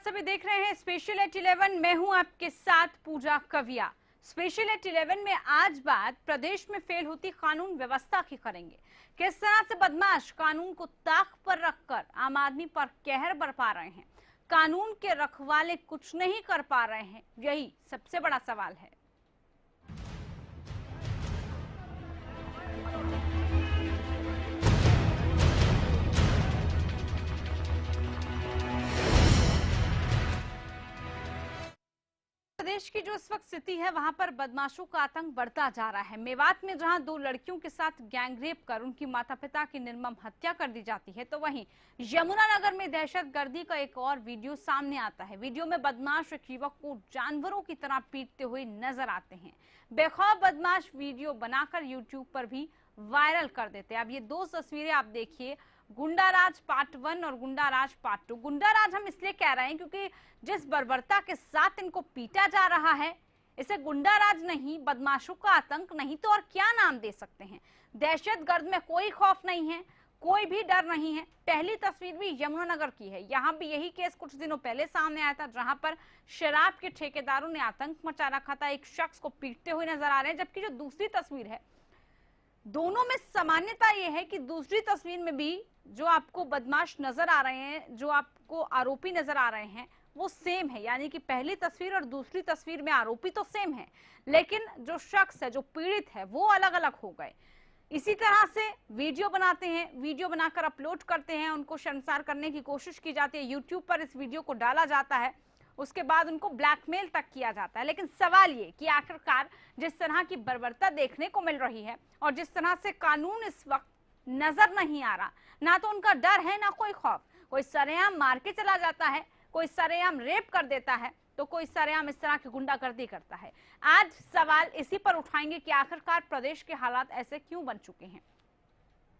सभी देख रहे हैं स्पेशल एट 11। मैं हूं आपके साथ पूजा कविया। स्पेशल एट 11 में आज बात प्रदेश में फेल होती कानून व्यवस्था की करेंगे। किस तरह से बदमाश कानून को ताक पर रखकर आम आदमी पर कहर बरपा रहे हैं, कानून के रखवाले कुछ नहीं कर पा रहे हैं, यही सबसे बड़ा सवाल है। प्रदेश की जो इस वक्त स्थिति है वहां पर बदमाशों का आतंक बढ़ता जा रहा है। मेवात में जहां 2 लड़कियों के साथ गैंगरेप कर उनकी माता पिता की निर्मम हत्या कर दी जाती है, तो वहीं यमुनानगर में दहशतगर्दी का एक और वीडियो सामने आता है। वीडियो में बदमाश एक युवक को जानवरों की तरह पीटते हुए नजर आते हैं। बेखौफ बदमाश वीडियो बनाकर यूट्यूब पर भी वायरल कर देते हैं। अब ये 2 तस्वीरें आप देखिए, गुंडाराज पार्ट 1 और गुंडाराज पार्ट 2। गुंडाराज हम इसलिए कह रहे हैं क्योंकि जिस बर्बरता के साथ इनको पीटा जा रहा है, इसे गुंडाराज नहीं, बदमाशों का आतंक नहीं तो और क्या नाम दे सकते हैं। दहशतगर्द में कोई खौफ नहीं है, कोई भी डर नहीं है। पहली तस्वीर भी यमुनानगर की है। यहाँ भी यही केस कुछ दिनों पहले सामने आया था, जहां पर शराब के ठेकेदारों ने आतंक मचा रखा था, एक शख्स को पीटते हुए नजर आ रहे हैं। जबकि जो दूसरी तस्वीर है, दोनों में सामान्यता यह है कि दूसरी तस्वीर में भी जो आपको बदमाश नजर आ रहे हैं, जो आपको आरोपी नजर आ रहे हैं, वो सेम है। यानी कि पहली तस्वीर और दूसरी तस्वीर में आरोपी तो सेम है, लेकिन जो शख्स है, जो पीड़ित है, वो अलग अलग हो गए। इसी तरह से वीडियो बनाते हैं, वीडियो बनाकर अपलोड करते हैं, उनको शर्मसार करने की कोशिश की जाती है। यूट्यूब पर इस वीडियो को डाला जाता है, उसके बाद उनको ब्लैकमेल तक किया जाता है। लेकिन सवाल ये कि आखिरकार जिस तरह की बर्बरता देखने को मिल रही है और जिस तरह से कानून इस वक्त नजर नहीं आ रहा, ना तो उनका डर है ना कोई खौफ। कोई सरेआम मार के चला जाता है, कोई सरेआम रेप कर देता है, तो कोई सरेआम इस तरह की गुंडागर्दी करता है। आज सवाल इसी पर उठाएंगे कि आखिरकार प्रदेश के हालात ऐसे क्यों बन चुके हैं।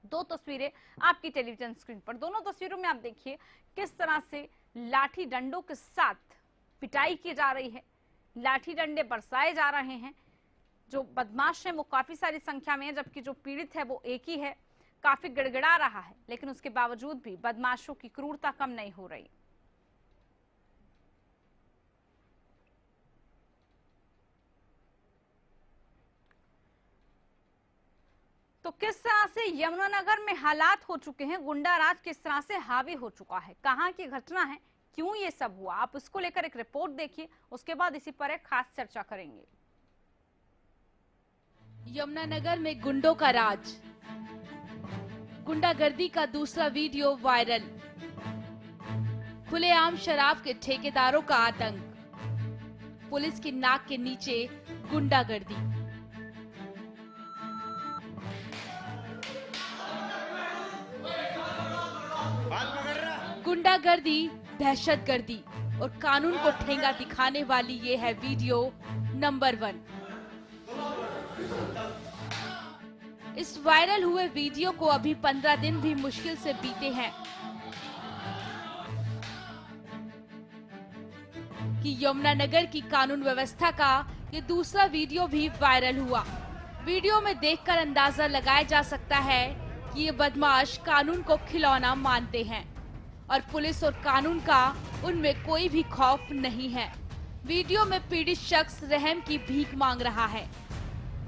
2 तस्वीरें आपकी टेलीविजन स्क्रीन पर। दोनों तस्वीरों में आप देखिए किस तरह से लाठी डंडों के साथ पिटाई की जा रही है, लाठी डंडे बरसाए जा रहे हैं। जो बदमाश हैं वो काफी सारी संख्या में है, जबकि जो पीड़ित है वो एक ही है। काफी गिड़गिड़ा रहा है, लेकिन उसके बावजूद भी बदमाशों की क्रूरता कम नहीं हो रही। तो किस तरह से यमुनानगर में हालात हो चुके हैं, गुंडाराज किस तरह से हावी हो चुका है, कहां की घटना है, क्यों ये सब हुआ, आप उसको लेकर एक रिपोर्ट देखिए, उसके बाद इसी पर एक खास चर्चा करेंगे। यमुनानगर में गुंडों का राज, गुंडागर्दी का दूसरा वीडियो वायरल, खुलेआम शराब के ठेकेदारों का आतंक, पुलिस की नाक के नीचे गुंडागर्दी। गुंडागर्दी, दहशतगर्दी और कानून को ठेंगा दिखाने वाली ये है वीडियो नंबर 1। इस वायरल हुए वीडियो को अभी 15 दिन भी मुश्किल से बीते हैं कि यमुनानगर की कानून व्यवस्था का ये दूसरा वीडियो भी वायरल हुआ। वीडियो में देखकर अंदाजा लगाया जा सकता है कि ये बदमाश कानून को खिलौना मानते हैं और पुलिस और कानून का उनमें कोई भी खौफ नहीं है। वीडियो में पीड़ित शख्स रहम की भीख मांग रहा है,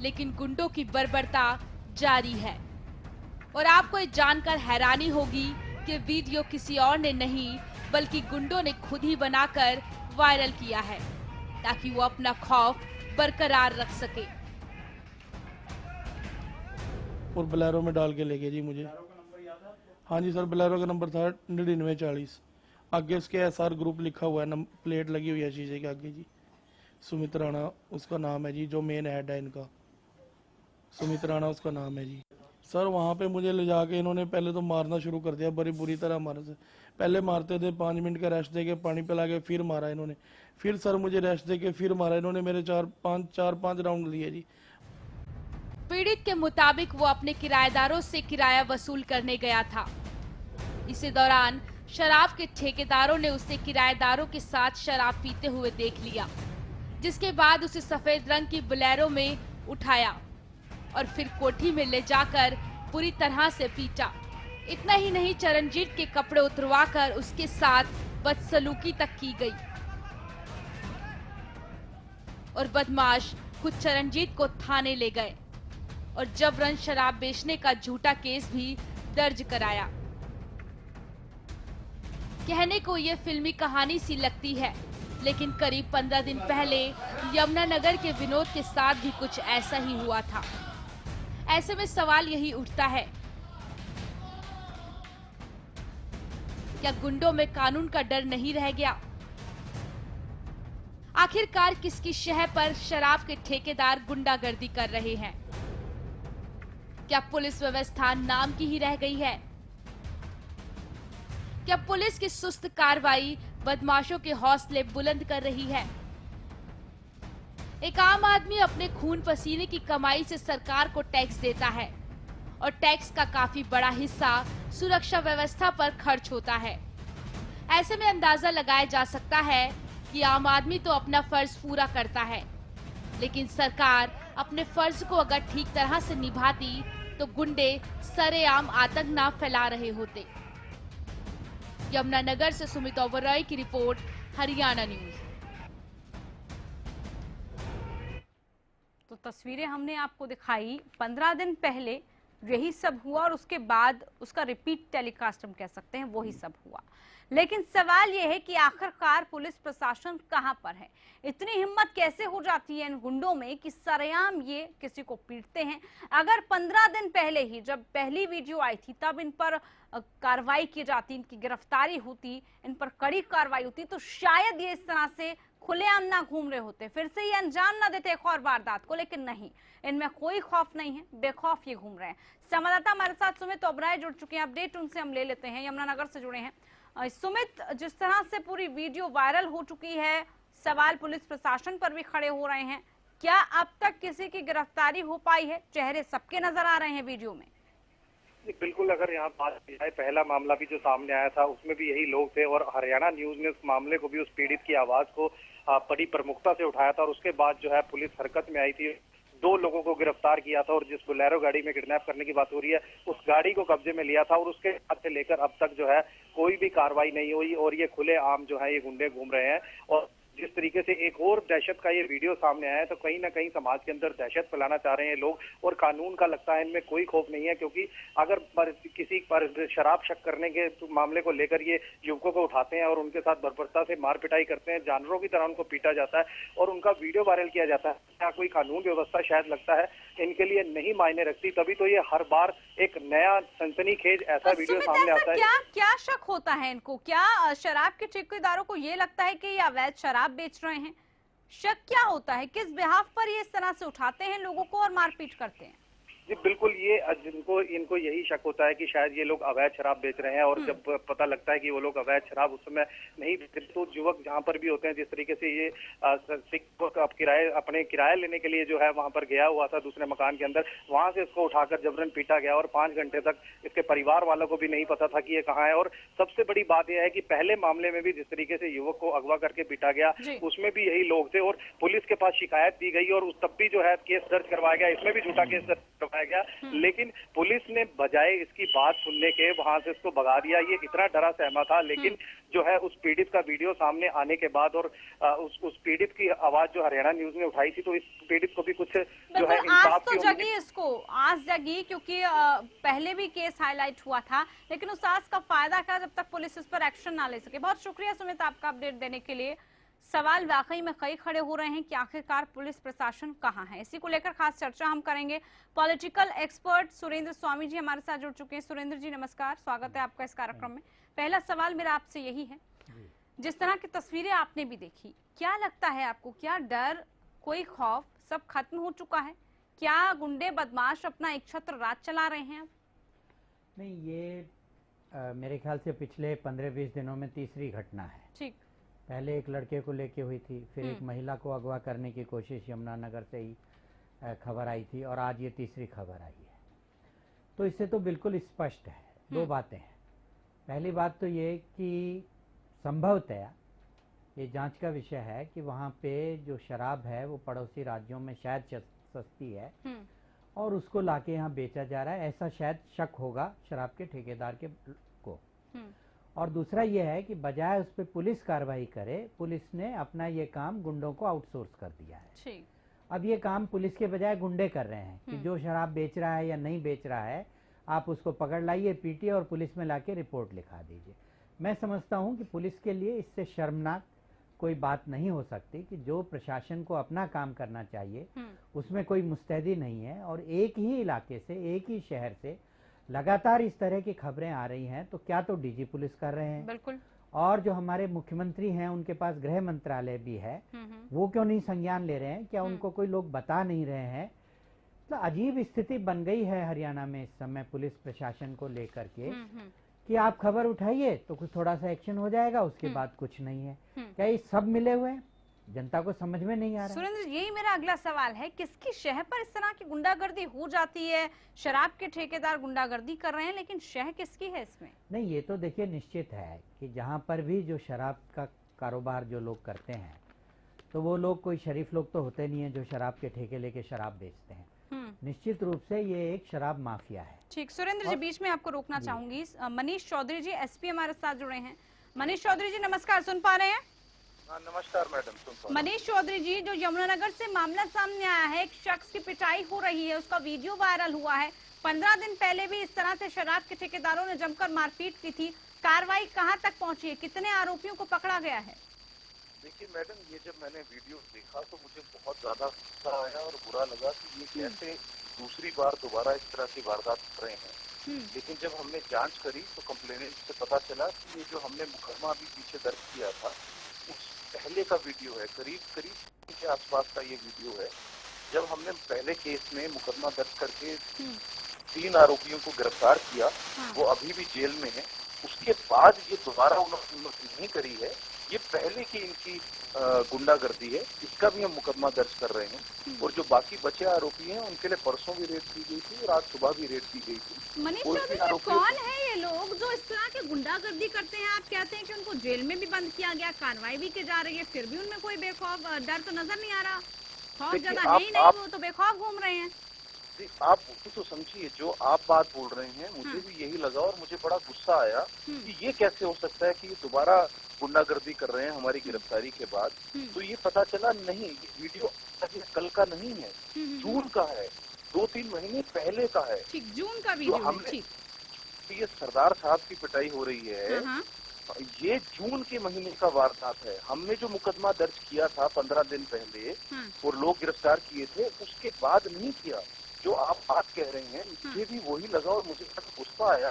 लेकिन गुंडों की बर्बरता जारी है। और आपको ये जानकर हैरानी होगी कि वीडियो किसी और ने नहीं बल्कि गुंडों ने खुद ही बनाकर वायरल किया है, ताकि वो अपना खौफ बरकरार रख सके। और बोलेरो में डाल के ले गए जी मुझे। हाँ जी सर, बोलेरो का नंबर था 9940। आगे उसके SR ग्रुप लिखा हुआ है, प्लेट लगी हुई है शीशे के आगे जी। सुमित राणा उसका नाम है जी, जो मेन हेड है इनका, सुमित राणा उसका नाम है जी। सर वहाँ पे मुझे ले जाके इन्होंने पहले तो मारना शुरू कर दिया, बड़ी बुरी तरह मारा सर। पहले मारते थे, 5 मिनट का रेस्ट देके पानी पिला के फिर मारा इन्होंने, फिर सर मुझे रेस्ट देके फिर मारा इन्होंने। मेरे 4-5 राउंड लिए जी। पीड़ित के मुताबिक वो अपने किराएदारों से किराया वसूल करने गया था। इसी दौरान शराब के ठेकेदारों ने उसे किराएदारों के साथ शराब पीते हुए देख लिया, जिसके बाद उसे सफेद रंग की बोलेरो में उठाया और फिर कोठी में ले जाकर पूरी तरह से पीटा। इतना ही नहीं, चरणजीत के कपड़े उतरवाकर उसके साथ बदसलूकी तक की गई और बदमाश खुद चरणजीत को थाने ले गए और जबरन शराब बेचने का झूठा केस भी दर्ज कराया। कहने को ये फिल्मी कहानी सी लगती है, लेकिन करीब 15 दिन पहले यमुनानगर के विनोद के साथ भी कुछ ऐसा ही हुआ था। ऐसे में सवाल यही उठता है, क्या गुंडों में कानून का डर नहीं रह गया? आखिरकार किसकी शह पर शराब के ठेकेदार गुंडागर्दी कर रहे हैं? क्या पुलिस व्यवस्था नाम की ही रह गई है? क्या पुलिस की सुस्त कार्रवाई बदमाशों के हौसले बुलंद कर रही है? एक आम आदमी अपने खून पसीने की कमाई से सरकार को टैक्स देता है और टैक्स का काफी बड़ा हिस्सा सुरक्षा व्यवस्था पर खर्च होता है। ऐसे में अंदाजा लगाया जा सकता है कि आम आदमी तो अपना फर्ज पूरा करता है, लेकिन सरकार अपने फर्ज को अगर ठीक तरह से निभाती तो गुंडे सरेआम आतंक न फैला रहे होते। यमुनानगर से सुमित ओबरॉय की रिपोर्ट, हरियाणा न्यूज। तो तस्वीरें हमने आपको दिखाई, 15 दिन पहले यही सब हुआ और उसके बाद उसका रिपीट टेलीकास्ट हम कह सकते हैं वही सब हुआ। लेकिन सवाल यह है कि आखिरकार पुलिस प्रशासन कहां पर है? इतनी हिम्मत कैसे हो जाती है इन गुंडों में कि सरेआम ये किसी को पीटते हैं? अगर 15 दिन पहले ही जब पहली वीडियो आई थी तब इन पर कार्रवाई की जाती, इनकी गिरफ्तारी होती, इन पर कड़ी कार्रवाई होती, तो शायद ये इस तरह से खुलेआम ना घूम रहे होते, फिर से ये अंजाम ना देते एक और वारदात को। लेकिन नहीं, इनमें कोई खौफ नहीं है, बेखौफ ये घूम रहे हैं। संवाददाता हमारे साथ सुमित ओबराय जुड़ चुके हैं, अपडेट उनसे हम ले लेते हैं, यमुनानगर से जुड़े हैं। सुमित, जिस तरह से पूरी वीडियो वायरल हो चुकी है, सवाल पुलिस प्रशासन पर भी खड़े हो रहे हैं, क्या अब तक किसी की गिरफ्तारी हो पाई है? चेहरे सबके नजर आ रहे हैं वीडियो में। बिल्कुल, अगर यहाँ बात की जाए, पहला मामला भी जो सामने आया था उसमें भी यही लोग थे और हरियाणा न्यूज ने उस मामले को भी, उस पीड़ित की आवाज को बड़ी प्रमुखता से उठाया था और उसके बाद जो है पुलिस हरकत में आई थी। 2 लोगों को गिरफ्तार किया था और जिस बोलेरो गाड़ी में किडनैप करने की बात हो रही है उस गाड़ी को कब्जे में लिया था और उसके बाद से लेकर अब तक जो है कोई भी कार्रवाई नहीं हुई और ये खुले आम जो है ये गुंडे घूम रहे हैं। और जिस तरीके से एक और दहशत का ये वीडियो सामने आया है, तो कहीं ना कहीं समाज के अंदर दहशत फैलाना चाह रहे हैं लोग और कानून का लगता है इनमें कोई खौफ नहीं है, क्योंकि अगर किसी पर शराब शक करने के मामले को लेकर ये युवकों को उठाते हैं और उनके साथ बर्बरता से मार पिटाई करते हैं, जानवरों की तरह उनको पीटा जाता है और उनका वीडियो वायरल किया जाता है, क्या कोई कानून व्यवस्था शायद लगता है इनके लिए नहीं मायने रखती, तभी तो ये हर बार एक नया सनसनीखेज ऐसा वीडियो सामने आता है। क्या शक होता है इनको? क्या शराब के ठेकेदारों को ये लगता है कि ये अवैध शराब बेच रहे हैं? शक क्या होता है? किस बिहाफ पर ये इस तरह से उठाते हैं लोगों को और मारपीट करते हैं? जी बिल्कुल, ये इनको यही शक होता है कि शायद ये लोग अवैध शराब बेच रहे हैं और जब पता लगता है कि वो लोग अवैध शराब उस समय नहीं बेचते तो युवक जहां पर भी होते हैं, जिस तरीके से ये अपने किराया लेने के लिए जो है वहां पर गया हुआ था दूसरे मकान के अंदर, वहां से इसको उठाकर जबरन पीटा गया और 5 घंटे तक इसके परिवार वालों को भी नहीं पता था कि ये कहाँ है। और सबसे बड़ी बात यह है कि पहले मामले में भी जिस तरीके से युवक को अगवा करके पीटा गया उसमें भी यही लोग थे और पुलिस के पास शिकायत दी गई और तब भी जो है केस दर्ज करवाया गया, इसमें भी झूठा केस दर्ज करवाया गया, लेकिन पुलिस ने बजाय इसकी बात सुनने के वहां से इसको भगा दिया। ये इतना डरा सहमा था, लेकिन जो है उस पीड़ित का वीडियो सामने आने के बाद और उस पीड़ित की आवाज जो हरियाणा न्यूज ने उठाई थी, तो इस पीड़ित को भी कुछ जो है इंसाफ तो जगी, इसको आस जगी, क्योंकि पहले भी केस हाईलाइट हुआ था, लेकिन उस आस का फायदा क्या जब तक पुलिस इस पर एक्शन ना ले सके। बहुत शुक्रिया सुमित आपका अपडेट देने के लिए। सवाल वाकई में कई खड़े हो रहे हैं कि आखिरकार पुलिस प्रशासन कहां है। इसी को लेकर खास चर्चा हम करेंगे। पॉलिटिकल एक्सपर्ट सुरेंद्र स्वामी जी हमारे साथ जुड़ चुके हैं। सुरेंद्र जी नमस्कार, स्वागत है आपका इस कार्यक्रम में। पहला सवाल मेरा आपसे यही है, जिस तरह की तस्वीरें आपने भी देखी, क्या लगता है आपको, क्या डर, कोई खौफ सब खत्म हो चुका है? क्या गुंडे बदमाश अपना एक छत्र राज चला रहे हैं अब? नहीं, ये मेरे ख्याल से पिछले 15-20 दिनों में तीसरी घटना है। ठीक, पहले एक लड़के को लेके हुई थी, फिर एक महिला को अगवा करने की कोशिश यमुनानगर से ही खबर आई थी और आज ये तीसरी खबर आई है। तो इससे तो बिल्कुल स्पष्ट है, 2 बातें हैं। पहली बात तो ये कि संभवतः ये जांच का विषय है कि वहाँ पे जो शराब है वो पड़ोसी राज्यों में शायद सस्ती है और उसको लाके यहाँ बेचा जा रहा है, ऐसा शायद शक होगा शराब के ठेकेदार के को। और दूसरा ये है कि बजाय उस पर पुलिस कार्रवाई करे, पुलिस ने अपना ये काम गुंडों को आउटसोर्स कर दिया है। ठीक। अब ये काम पुलिस के बजाय गुंडे कर रहे हैं कि जो शराब बेच रहा है या नहीं बेच रहा है, आप उसको पकड़ लाइए, पीटिए और पुलिस में लाके रिपोर्ट लिखा दीजिए। मैं समझता हूं कि पुलिस के लिए इससे शर्मनाक कोई बात नहीं हो सकती कि जो प्रशासन को अपना काम करना चाहिए उसमें कोई मुस्तैदी नहीं है, और एक ही इलाके से, एक ही शहर से लगातार इस तरह की खबरें आ रही हैं, तो क्या तो डीजी पुलिस कर रहे हैं, बिल्कुल, और जो हमारे मुख्यमंत्री हैं उनके पास गृह मंत्रालय भी है, वो क्यों नहीं संज्ञान ले रहे हैं? क्या उनको कोई लोग बता नहीं रहे हैं? तो अजीब स्थिति बन गई है हरियाणा में इस समय पुलिस प्रशासन को लेकर के कि आप खबर उठाइए तो कुछ थोड़ा सा एक्शन हो जाएगा, उसके बाद कुछ नहीं है। क्या ये सब मिले हुए हैं? जनता को समझ में नहीं आ रहा। सुरेंद्र, यही मेरा अगला सवाल है, किसकी शह पर इस तरह की गुंडागर्दी हो जाती है? शराब के ठेकेदार गुंडागर्दी कर रहे हैं, लेकिन शह किसकी है इसमें? नहीं, ये तो देखिए निश्चित है कि जहाँ पर भी जो शराब का कारोबार जो लोग करते हैं, तो वो लोग कोई शरीफ लोग तो होते नहीं है जो शराब के ठेके लेके शराब बेचते हैं। निश्चित रूप से ये एक शराब माफिया है। ठीक, सुरेंद्र जी, बीच में आपको रोकना चाहूंगी। मनीष चौधरी जी एसपी हमारे साथ जुड़े हैं। मनीष चौधरी जी नमस्कार, सुन पा रहे हैं? हाँ, नमस्कार मैडम, सुन पा रहे हैं। मनीष चौधरी जी, जो यमुनानगर से मामला सामने आया है, एक शख्स की पिटाई हो रही है, उसका वीडियो वायरल हुआ है। 15 दिन पहले भी इस तरह से शराब के ठेकेदारों ने जमकर मारपीट की थी। कार्रवाई कहां तक पहुंची है? कितने आरोपियों को पकड़ा गया है? देखिए मैडम, ये जब मैंने वीडियो देखा तो मुझे बहुत ज्यादा गुस्सा आया और बुरा लगा कि ये कैसे दूसरी बार दोबारा इस तरह की वारदात कर रहे हैं। लेकिन जब हमने जांच करी तो कंप्लेनेंट से पता चला कि ये जो हमने मुकदमा अभी पीछे दर्ज किया था, उस पहले का वीडियो है, करीब के आसपास का ये वीडियो है। जब हमने पहले केस में मुकदमा दर्ज करके 3 आरोपियों को गिरफ्तार किया, वो अभी भी जेल में है। उसके बाद ये दोबारा उन्होंने नहीं करी है, ये पहले की इनकी गुंडागर्दी है, इसका भी हम मुकदमा दर्ज कर रहे हैं। और जो बाकी बचे आरोपी हैं उनके लिए परसों भी रेड की गई थी और आज सुबह भी रेड की गई थी। मनीष चौधरी, कौन है ये लोग जो इस तरह की गुंडागर्दी करते हैं? आप कहते हैं कि उनको जेल में भी बंद किया गया, कार्रवाई भी की जा रही है, फिर भी उनमें कोई बेखौफ डर तो नजर नहीं आ रहा। खौफ ज्यादा है ही नहीं, वो तो बेखौफ घूम रहे हैं। आप तो समझिए, जो आप बात बोल रहे हैं मुझे भी यही लगा और मुझे बड़ा गुस्सा आया कि ये कैसे हो सकता है कि ये दोबारा गुंडागर्दी कर रहे हैं हमारी गिरफ्तारी के बाद। तो ये पता चला नहीं, ये वीडियो कल का नहीं है, जून का है, 2-3 महीने पहले का है। ठीक, जून का वीडियो है। ठीक, ये सरदार साहब की पिटाई हो रही है, ये जून के महीने का वारदात है। हमने जो मुकदमा दर्ज किया था 15 दिन पहले और लोग गिरफ्तार किए थे, उसके बाद नहीं किया। जो आप बात कह रहे हैं मुझे भी वही लगा और मुझे गुस्सा आया।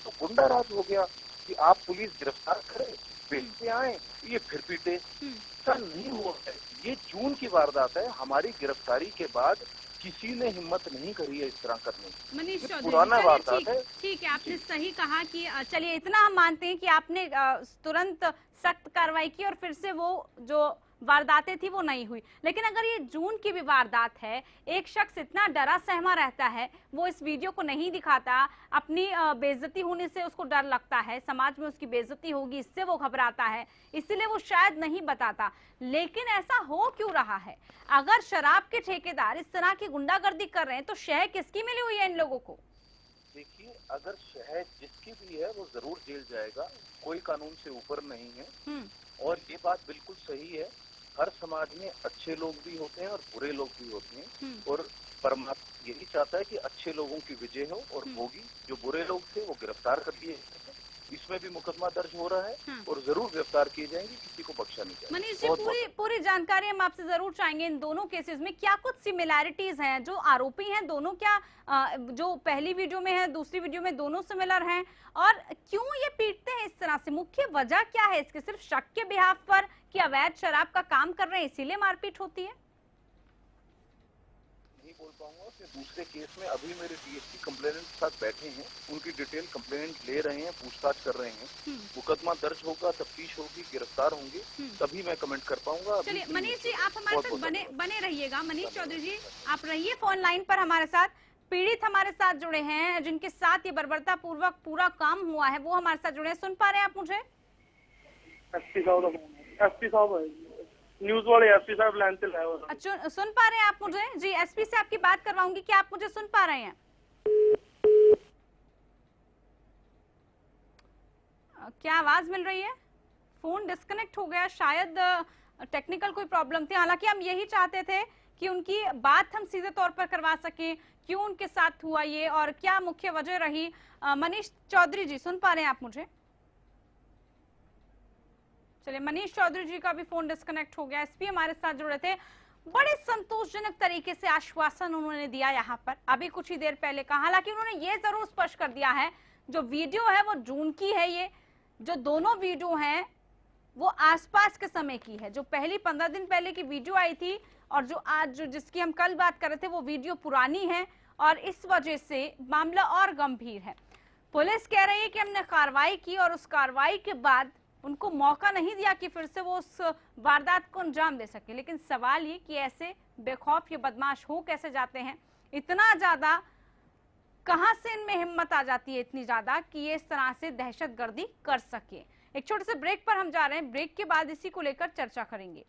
तो गुंडा राज हो गया कि आप पुलिस गिरफ्तार करे, बेचते आए, ये फिर पीटे। ऐसा नहीं हुआ है, ये जून की वारदात है। हमारी गिरफ्तारी के बाद किसी ने हिम्मत नहीं करी है इस तरह करने की। मनीष चौधरी, पुराना वारदात है। ठीक है, आपने सही कहा कि चलिए इतना हम मानते हैं कि आपने तुरंत सख्त कार्रवाई की और फिर से वो जो वारदातें थी वो नहीं हुई। लेकिन अगर ये जून की भी वारदात है, एक शख्स इतना डरा सहमा रहता है, वो इस वीडियो को नहीं दिखाता, अपनी बेइज्जती होने से उसको डर लगता है, समाज में उसकी बेइज्जती होगी इससे वो घबराता है, इसलिए वो शायद नहीं बताता। लेकिन ऐसा हो क्यों रहा है? अगर शराब के ठेकेदार इस तरह की गुंडागर्दी कर रहे हैं तो शह किसकी मिली हुई है इन लोगों को? देखिए, अगर शह जिसकी भी है वो जरूर जेल जाएगा, कोई कानून से ऊपर नहीं है। और ये बात बिल्कुल सही है, हर समाज में अच्छे लोग भी होते हैं और बुरे लोग भी होते हैं, और परमात्मा यही चाहता है कि अच्छे लोगों की विजय हो और होगी। जो बुरे लोग थे वो गिरफ्तार कर लिए, इसमें भी मुकदमा दर्ज हो रहा है और जरूर गिरफ्तार किए जाएंगे, किसी को बख्शा नहीं जाएगा। मनीष जी, पूरी जानकारी हम आपसे जरूर चाहेंगे इन दोनों केसेस में। क्या कुछ सिमिलैरिटीज हैं? जो आरोपी हैं दोनों, क्या जो पहली वीडियो में है दूसरी वीडियो में, दोनों सिमिलर हैं? और क्यों ये पीटते हैं इस तरह से? मुख्य वजह क्या है इसके? सिर्फ शक के बिहाफ पर कि अवैध शराब का काम कर रहे हैं इसीलिए मारपीट होती है? नहीं बोल पाऊंगा कि दूसरे केस में अभी मेरे डीएसपी कंप्लेनेंट के साथ बैठे हैं, उनकी डिटेल कंप्लेनेंट ले रहे हैं, पूछताछ कर रहे हैं। मुकदमा दर्ज होगा, तफ्तीश होगी, गिरफ्तार होंगे, तभी मैं कमेंट कर पाऊंगा। चलिए मनीष जी, आप हमारे साथ बने रहिएगा। मनीष चौधरी जी, आप रहिए फोन लाइन पर हमारे साथ। पीड़ित हमारे साथ जुड़े हैं, जिनके साथ ये बर्बरता पूर्वक पूरा काम हुआ है, वो हमारे साथ जुड़े हैं। सुन पा रहे हैं आप मुझे? एसपी साहब न्यूज वाले एसपी साहब लाइन पे लाए। अच्छा, सुन पा रहे हैं आप मुझे? जी, एसपी से आपकी बात करवाऊंगी। क्या आप मुझे सुन पा रहे हैं? क्या आवाज मिल रही है? फोन डिस्कनेक्ट हो गया, शायद टेक्निकल कोई प्रॉब्लम थी। हालांकि हम यही चाहते थे कि उनकी बात हम सीधे तौर पर करवा सकें, क्यों उनके साथ हुआ ये और क्या मुख्य वजह रही। मनीष चौधरी जी, सुन पा रहे हैं आप मुझे? चलिए, मनीष चौधरी जी का भी फोन डिस्कनेक्ट हो गया। एसपी हमारे साथ जुड़े थे, बड़े संतोषजनक तरीके से आश्वासन उन्होंने दिया यहाँ पर अभी कुछ ही देर पहले का। हालांकि उन्होंने ये जरूर स्पष्ट कर दिया है जो वीडियो है वो जून की है, ये जो दोनों वीडियो हैं वो आसपास के समय की है। जो पहली 15 दिन पहले की वीडियो आई थी और जो आज जिसकी हम कल बात कर रहे थे वो वीडियो पुरानी है और इस वजह से मामला और गंभीर है। पुलिस कह रही है कि हमने कार्रवाई की और उस कार्रवाई के बाद उनको मौका नहीं दिया कि फिर से वो उस वारदात को अंजाम दे सके। लेकिन सवाल ये कि ऐसे बेखौफ ये बदमाश हो कैसे जाते हैं, इतना ज्यादा कहां से इनमें हिम्मत आ जाती है इतनी ज्यादा कि ये इस तरह से दहशतगर्दी कर सके। एक छोटे से ब्रेक पर हम जा रहे हैं, ब्रेक के बाद इसी को लेकर चर्चा करेंगे।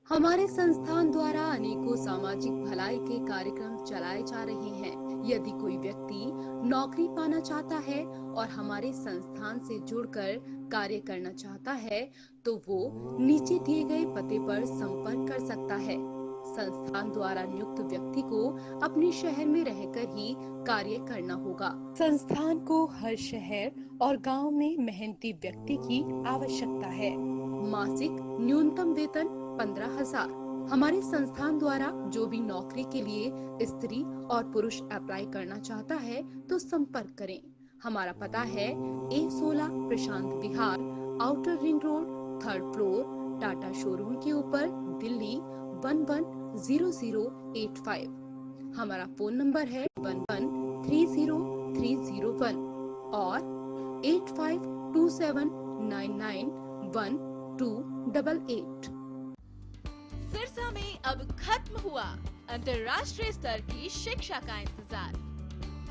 हमारे संस्थान द्वारा अनेकों सामाजिक भलाई के कार्यक्रम चलाए जा रहे हैं। यदि कोई व्यक्ति नौकरी पाना चाहता है और हमारे संस्थान से जुड़कर कार्य करना चाहता है तो वो नीचे दिए गए पते पर संपर्क कर सकता है। संस्थान द्वारा नियुक्त व्यक्ति को अपने शहर में रहकर ही कार्य करना होगा। संस्थान को हर शहर और गांव में मेहनती व्यक्ति की आवश्यकता है। मासिक न्यूनतम वेतन 15,000। हमारे संस्थान द्वारा जो भी नौकरी के लिए स्त्री और पुरुष अप्लाई करना चाहता है तो संपर्क करें। हमारा पता है A16 Prashant Vihar, outer ring road, 3rd floor, Tata showroom के ऊपर, दिल्ली 110085। हमारा फोन नंबर है 1130-301 और 8527991288। सिरसा में अब खत्म हुआ अंतर्राष्ट्रीय स्तर की शिक्षा का इंतजार।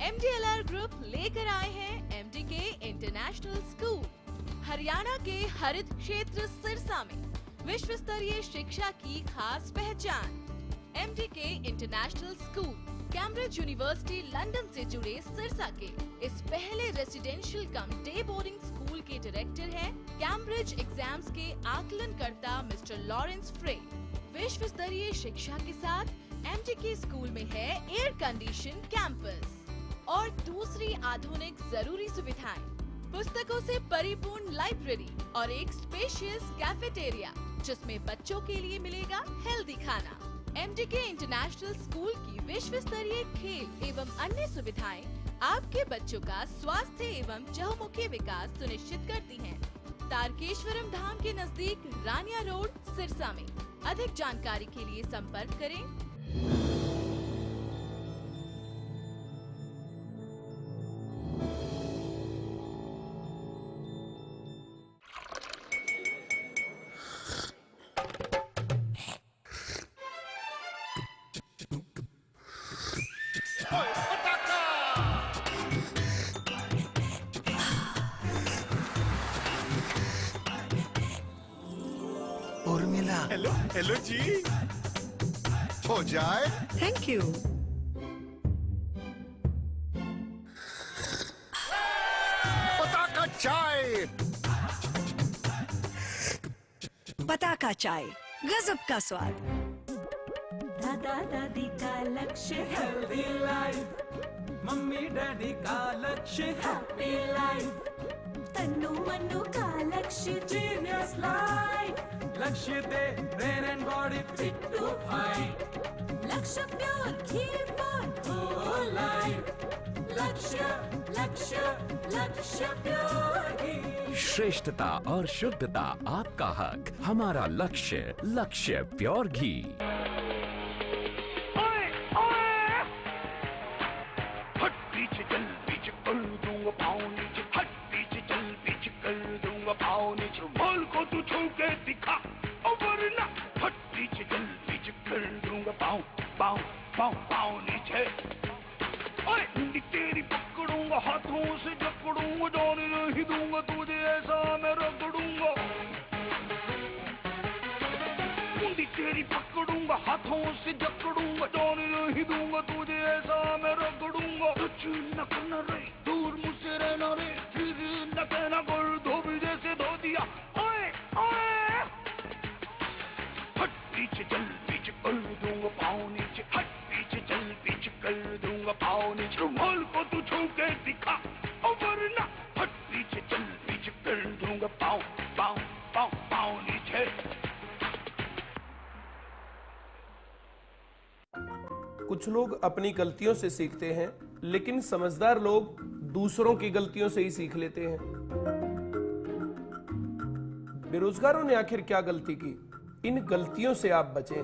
MDLR ग्रुप लेकर आए हैं MDK इंटरनेशनल स्कूल। हरियाणा के हरित क्षेत्र सिरसा में विश्व स्तरीय शिक्षा की खास पहचान। MDK international school Cambridge university London से जुड़े सिरसा के इस पहले रेसिडेंशियल कम डे बोर्डिंग स्कूल के डायरेक्टर हैं कैम्ब्रिज एग्जाम्स के आकलनकर्ता मिस्टर लॉरेंस फ्रे। विश्व स्तरीय शिक्षा के साथ MDK स्कूल में है एयर कंडीशन कैंपस और दूसरी आधुनिक जरूरी सुविधाएं, पुस्तकों से परिपूर्ण लाइब्रेरी और एक स्पेशियस कैफेटेरिया जिसमें बच्चों के लिए मिलेगा हेल्दी खाना। MDK इंटरनेशनल स्कूल की विश्व स्तरीय खेल एवं अन्य सुविधाएं आपके बच्चों का स्वास्थ्य एवं चहुमुखी विकास सुनिश्चित करती हैं। तारकेश्वरम धाम के नजदीक रानिया रोड सिरसा में। अधिक जानकारी के लिए संपर्क करें। उर्मिला, हेलो हेलो जी, हो जाए। Thank you. पताका चाय। पताका चाय, गजब का स्वाद। दादा दादी का लक्ष्य हेल्दी लाइफ, मम्मी डैडी का लक्ष्य हैप्पी लाइफ, तन्नू मन्नू का लक्ष्य जीनियस लाइफ, लक्ष्य दे brain and body fit to fight, Lakshya pure ghee for whole life, Lakshya Lakshya लक्ष्य प्योर घी। श्रेष्ठता और शुद्धता आपका हक, हमारा लक्ष्य, लक्ष्य प्योर घी। तेरी पकड़ूंगा हाथों से जकड़ूंगा, जाने नहीं दूंगा तुझे, ऐसा मैं रगड़ूंगा। हड्डी तेरी पकड़ूंगा, हाथों से जकड़ूंगा, जाने नहीं दूंगा तुझे, ऐसा मैं रगड़ूंगा। कुछ न करना रे, दूर मुझसे रहना रे, फिर न कहना कर धोबी जैसे धो दिया। ओए ओए हट पीछे चल, पीछे कर दूंगा पाँव नीचे, हट पीछे चल, पीछे कर दूंगा पाँव नीचे। रुमाल को तू छू के दिखा और वरना हट पीछे चल, पीछे कर दूंगा पाँव पाँव पाँव पाँव नीचे। कुछ लोग अपनी गलतियों से सीखते हैं, लेकिन समझदार लोग दूसरों की गलतियों से ही सीख लेते हैं। बेरोजगारों ने आखिर क्या गलती की? इन गलतियों से आप बचें।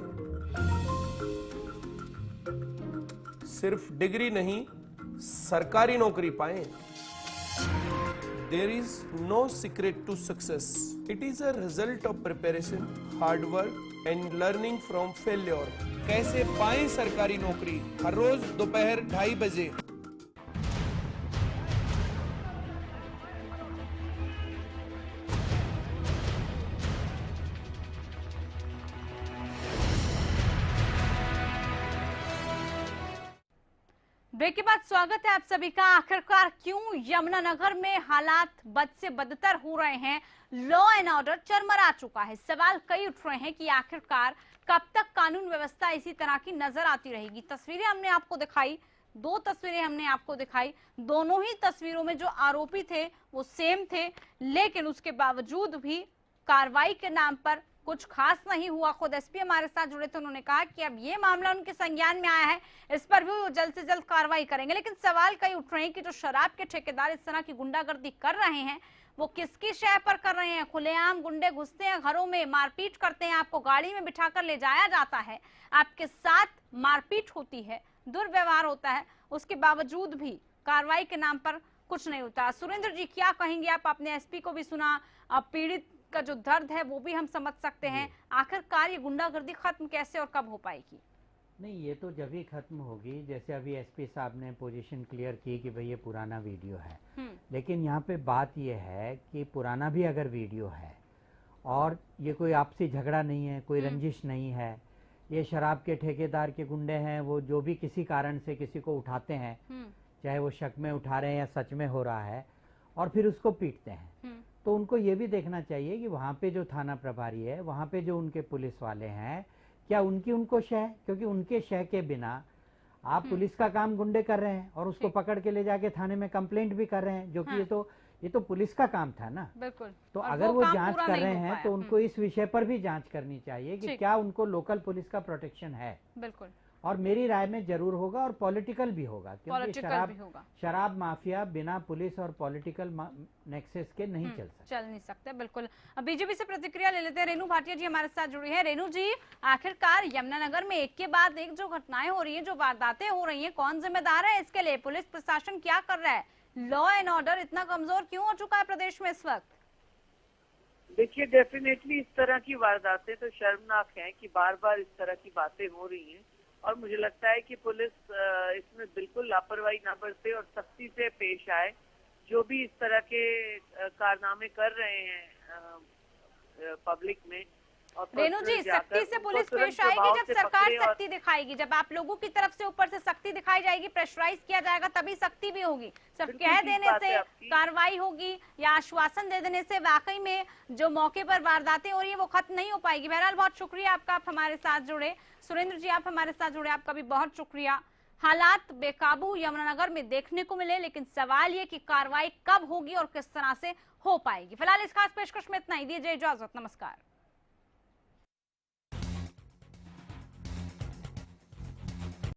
सिर्फ डिग्री नहीं, सरकारी नौकरी पाएं। There is no secret to success. It is a result of preparation, hard work and learning from failure. कैसे पाएं सरकारी नौकरी? हर रोज दोपहर 2:30 बजे। ब्रेक के बाद स्वागत है आप सभी का। आखिरकार क्यों यमुनानगर में हालात बद से बदतर हो रहे हैं? लॉ एंड ऑर्डर चरमरा चुका है। सवाल कई उठ रहे हैं कि आखिरकार कब तक कानून व्यवस्था इसी तरह की नजर आती रहेगी। तस्वीरें हमने आपको दिखाई, 2 तस्वीरें हमने आपको दिखाई, दोनों ही तस्वीरों में जो आरोपी थे वो सेम थे, लेकिन उसके बावजूद भी कार्रवाई के नाम पर कुछ खास नहीं हुआ। खुद एसपी हमारे साथ जुड़े थे, उन्होंने कहा कि अब ये मामला उनके संज्ञान में आया है, इस पर भी वो जल्द से जल्द कार्रवाई करेंगे। लेकिन सवाल कई उठ रहे हैं कि जो शराब के ठेकेदार इस तरह की गुंडागर्दी कर रहे हैं वो किसकी शय पर कर रहे हैं? खुलेआम गुंडे घुसते हैं घरों में, मारपीट करते हैं, आपको गाड़ी में बिठाकर ले जाया जाता है, आपके साथ मारपीट होती है, दुर्व्यवहार होता है, उसके बावजूद भी कार्रवाई के नाम पर कुछ नहीं होता। सुरेंद्र जी क्या कहेंगे आप? आपने एसपी को भी सुना, अब पीड़ित का जो दर्द है वो भी हम समझ सकते हैं। आखिरकार ये गुंडागर्दी खत्म कैसे और कब हो पाएगी? नहीं, ये तो जब ही खत्म होगी, जैसे अभी एसपी साहब ने पोजीशन क्लियर की कि भाई ये पुराना वीडियो है, लेकिन यहाँ पे बात ये है कि पुराना भी अगर वीडियो है और ये कोई आपसी झगड़ा नहीं है, कोई रंजिश नहीं है, ये शराब के ठेकेदार के गुंडे हैं, वो जो भी किसी कारण से किसी को उठाते हैं, चाहे वो शक में उठा रहे हैं या सच में हो रहा है, और फिर उसको पीटते हैं, तो उनको ये भी देखना चाहिए कि वहाँ पे जो थाना प्रभारी है, वहाँ पे जो उनके पुलिस वाले हैं, क्या उनको शय, क्योंकि उनके शय के बिना आप पुलिस का काम गुंडे कर रहे हैं और उसको पकड़ के ले जाके थाने में कंप्लेंट भी कर रहे हैं, जो कि ये तो पुलिस का काम था ना। बिल्कुल। तो अगर वो जांच कर रहे हैं तो उनको इस विषय पर भी जांच करनी चाहिए कि क्या उनको लोकल पुलिस का प्रोटेक्शन है। बिल्कुल। और मेरी राय में जरूर होगा और पॉलिटिकल भी होगा, क्योंकि शराब माफिया बिना पुलिस और पॉलिटिकल नेक्सस के नहीं चल नहीं सकते। बिल्कुल। बीजेपी से प्रतिक्रिया ले लेते हैं। रेणु भाटिया जी हमारे साथ जुड़ी है। रेणु जी, आखिरकार यमुनानगर में एक के बाद एक जो घटनाएं हो रही हैं, जो वारदातें हो रही हैं, कौन जिम्मेदार है इसके लिए? पुलिस प्रशासन क्या कर रहा है? लॉ एंड ऑर्डर इतना कमजोर क्यों हो चुका है प्रदेश में इस वक्त? देखिए, डेफिनेटली इस तरह की वारदातें तो शर्मनाक हैं कि बार बार इस तरह की बातें हो रही हैं, और मुझे लगता है कि पुलिस इसमें बिल्कुल लापरवाही ना बरते और सख्ती से पेश आए। जो भी इस तरह के कारनामे कर रहे हैं पब्लिक में, रेणु जी, सख्ती से पुलिस पेश आएगी जब सरकार सख्ती दिखाएगी, जब आप लोगों की तरफ से ऊपर से सख्ती दिखाई जाएगी, प्रेशराइज किया जाएगा, तभी सख्ती भी होगी। सब कह देने से कार्रवाई होगी या आश्वासन दे देने से वाकई में जो मौके पर वारदातें हो रही है वो खत्म नहीं हो पाएगी। बहरहाल बहुत शुक्रिया आपका, आप हमारे साथ जुड़े। सुरेंद्र जी आप हमारे साथ जुड़े, आपका भी बहुत शुक्रिया। हालात बेकाबू यमुनानगर में देखने को मिले, लेकिन सवाल ये कि कार्रवाई कब होगी और किस तरह से हो पाएगी। फिलहाल इस खास पेशकश में इतना ही, दीजिए इजाजत, नमस्कार।